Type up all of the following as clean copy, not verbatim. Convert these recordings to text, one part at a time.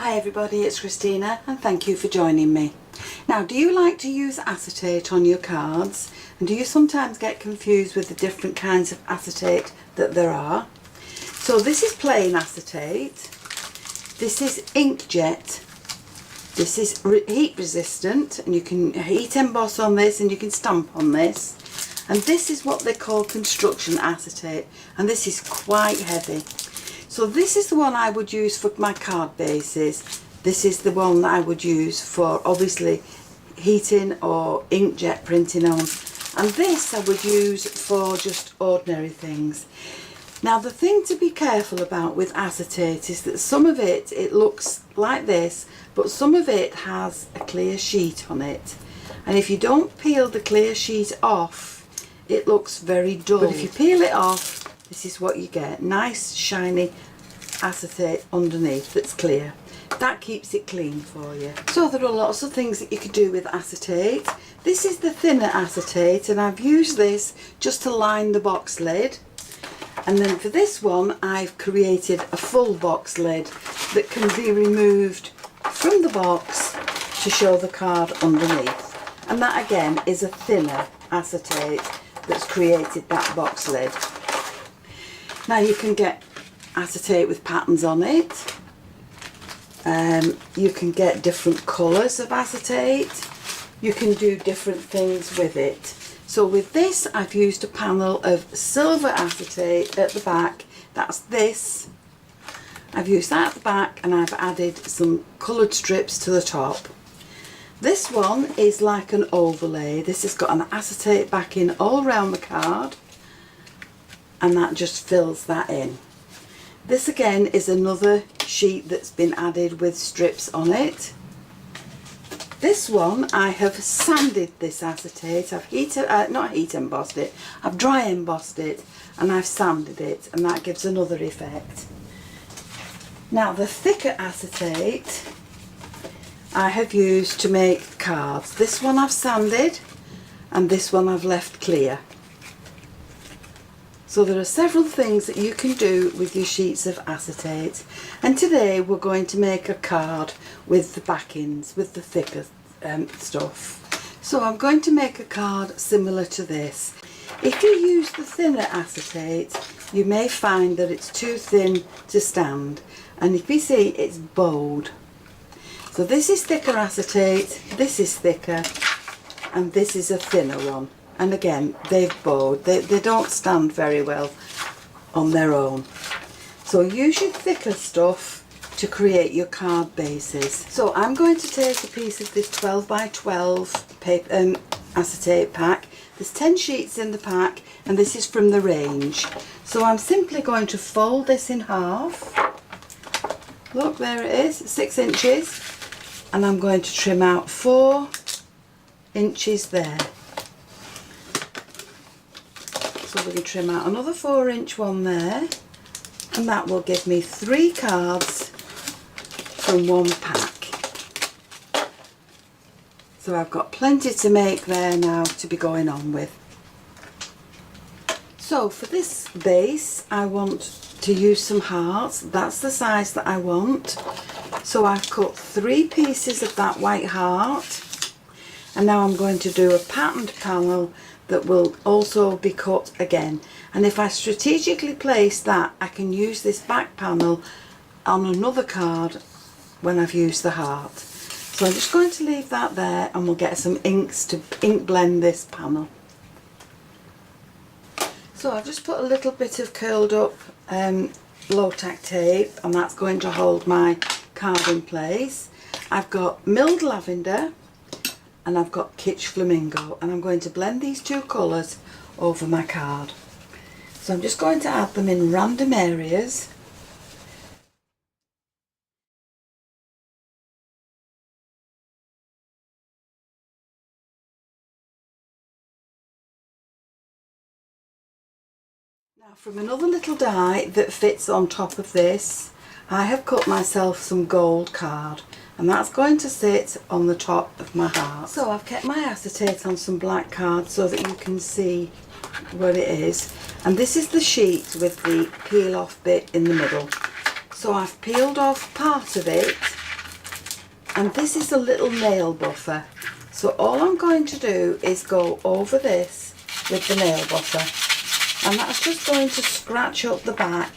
Hi everybody, it's Christina and thank you for joining me. Now, do you like to use acetate on your cards? And do you sometimes get confused with the different kinds of acetate that there are? So this is plain acetate, this is inkjet, this is heat resistant, and you can heat emboss on this and you can stamp on this. And this is what they call construction acetate, and this is quite heavy. So this is the one I would use for my card bases. This is the one that I would use for obviously heating or inkjet printing on. And this I would use for just ordinary things. Now the thing to be careful about with acetate is that some of it looks like this, but some of it has a clear sheet on it. And if you don't peel the clear sheet off, it looks very dull. But if you peel it off, this is what you get. Nice shiny acetate underneath that's clear. That keeps it clean for you. So there are lots of things that you could do with acetate. This is the thinner acetate, and I've used this just to line the box lid. And then for this one I've created a full box lid that can be removed from the box to show the card underneath. And that again is a thinner acetate that's created that box lid. Now you can get acetate with patterns on it. You can get different colours of acetate. You can do different things with it. So with this I've used a panel of silver acetate at the back. That's this. I've used that at the back and I've added some coloured strips to the top. This one is like an overlay. This has got an acetate backing all around the card, and that just fills that in. This again is another sheet that's been added with strips on it. This one I have sanded this acetate. I've not heat embossed it, I've dry embossed it and I've sanded it, and that gives another effect. Now the thicker acetate I have used to make cards. This one I've sanded and this one I've left clear. So there are several things that you can do with your sheets of acetate, and today we're going to make a card with the backings, with the thicker stuff. So I'm going to make a card similar to this. If you use the thinner acetate, you may find that it's too thin to stand, and if you see, it's bowed. So this is thicker acetate, this is thicker, and this is a thinner one. And again, they've bowed. They don't stand very well on their own. So use your thicker stuff to create your card bases. So I'm going to take a piece of this 12 by 12 paper, acetate pack. There's 10 sheets in the pack, and this is from the range. So I'm simply going to fold this in half. Look, there it is, 6 inches. And I'm going to trim out 4 inches there. So we can trim out another 4-inch one there, and that will give me 3 cards from one pack. So I've got plenty to make there now to be going on with. So for this base I want to use some hearts. That's the size that I want. So I've cut 3 pieces of that white heart, and now I'm going to do a patterned panel that will also be cut again. And if I strategically place that, I can use this back panel on another card when I've used the heart. So I'm just going to leave that there, and we'll get some inks to ink blend this panel. So I've just put a little bit of curled up low tack tape, and that's going to hold my card in place. I've got milled lavender and I've got Kitsch Flamingo, and I'm going to blend these 2 colours over my card. So I'm just going to add them in random areas. Now from another little die that fits on top of this, I have cut myself some gold card, and that's going to sit on the top of my heart. So I've kept my acetate on some black card so that you can see what it is, and this is the sheet with the peel off bit in the middle. So I've peeled off part of it And this is a little nail buffer. So all I'm going to do is go over this with the nail buffer. And that's just going to scratch up the back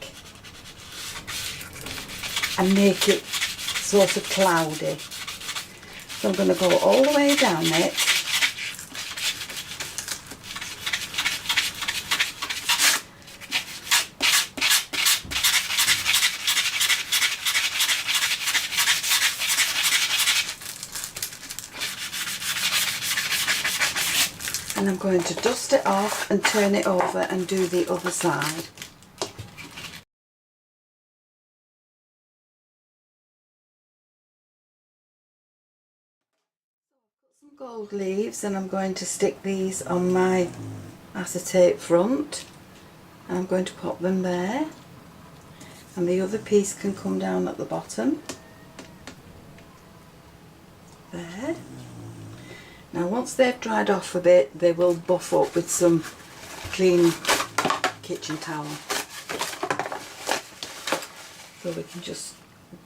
and make it sort of cloudy. So I'm going to go all the way down it. And I'm going to dust it off and turn it over and do the other side. Some gold leaves, and I'm going to stick these on my acetate front, and I'm going to pop them there, and the other piece can come down at the bottom there. Now once they've dried off a bit, they will buff up with some clean kitchen towel. So we can just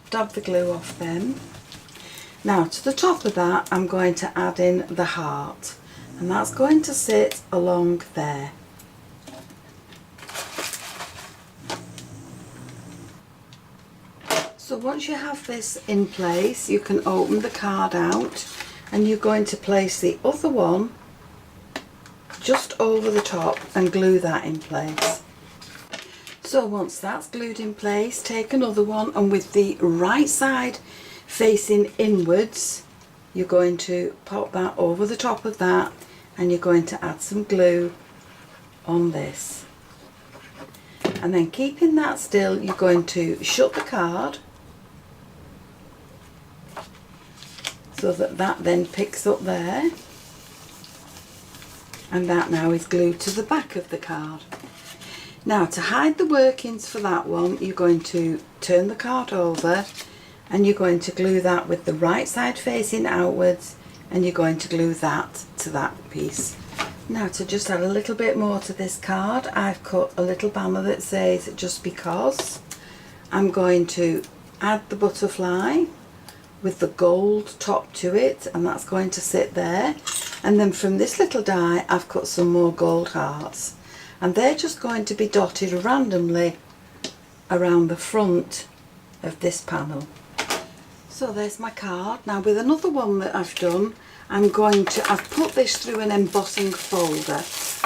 dab the glue off them. Now to the top of that, I'm going to add in the heart, and that's going to sit along there. So once you have this in place, you can open the card out, and you're going to place the other one just over the top and glue that in place. So once that's glued in place, take another one, and with the right side facing inwards, you're going to pop that over the top of that, and you're going to add some glue on this. And then keeping that still, you're going to shut the card so that that then picks up there, and that now is glued to the back of the card. Now to hide the workings for that one, you're going to turn the card over, and you're going to glue that with the right side facing outwards, and you're going to glue that to that piece. Now to just add a little bit more to this card, I've cut a little banner that says just because. I'm going to add the butterfly with the gold top to it, and that's going to sit there. And then from this little die, I've cut some more gold hearts, and they're just going to be dotted randomly around the front of this panel. So there's my card. Now with another one that I've done, I've put this through an embossing folder.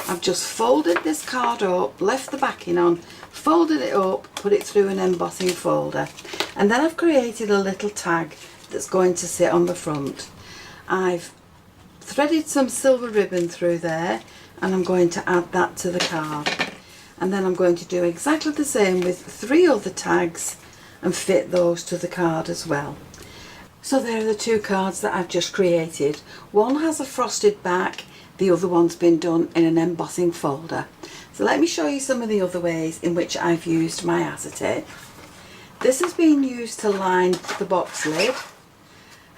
I've just folded this card up, left the backing on, folded it up, put it through an embossing folder, and then I've created a little tag that's going to sit on the front. I've threaded some silver ribbon through there, and I'm going to add that to the card. And then I'm going to do exactly the same with 3 other tags and fit those to the card as well. So there are the 2 cards that I've just created. One has a frosted back, the other one's been done in an embossing folder. So let me show you some of the other ways in which I've used my acetate. This has been used to line the box lid,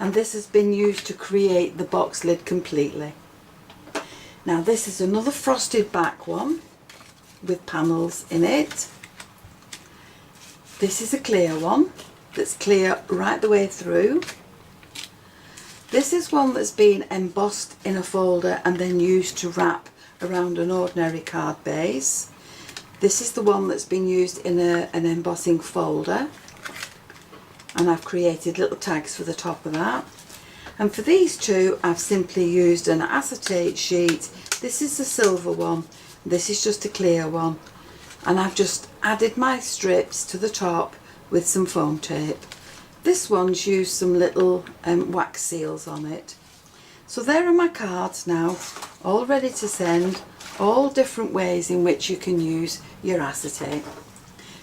and this has been used to create the box lid completely. Now this is another frosted back one with panels in it. This is a clear one that's clear right the way through. This is one that's been embossed in a folder and then used to wrap around an ordinary card base. This is the one that's been used in an embossing folder, and I've created little tags for the top of that. And for these 2, I've simply used an acetate sheet. This is the silver one, this is just a clear one, and I've just added my strips to the top with some foam tape. This one's used some little wax seals on it. So there are my cards now, all ready to send, all different ways in which you can use your acetate.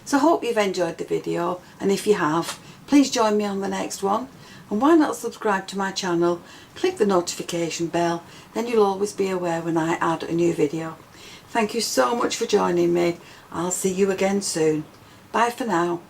So I hope you've enjoyed the video, and if you have, please join me on the next one, and why not subscribe to my channel, click the notification bell, then you'll always be aware when I add a new video. Thank you so much for joining me. I'll see you again soon. Bye for now.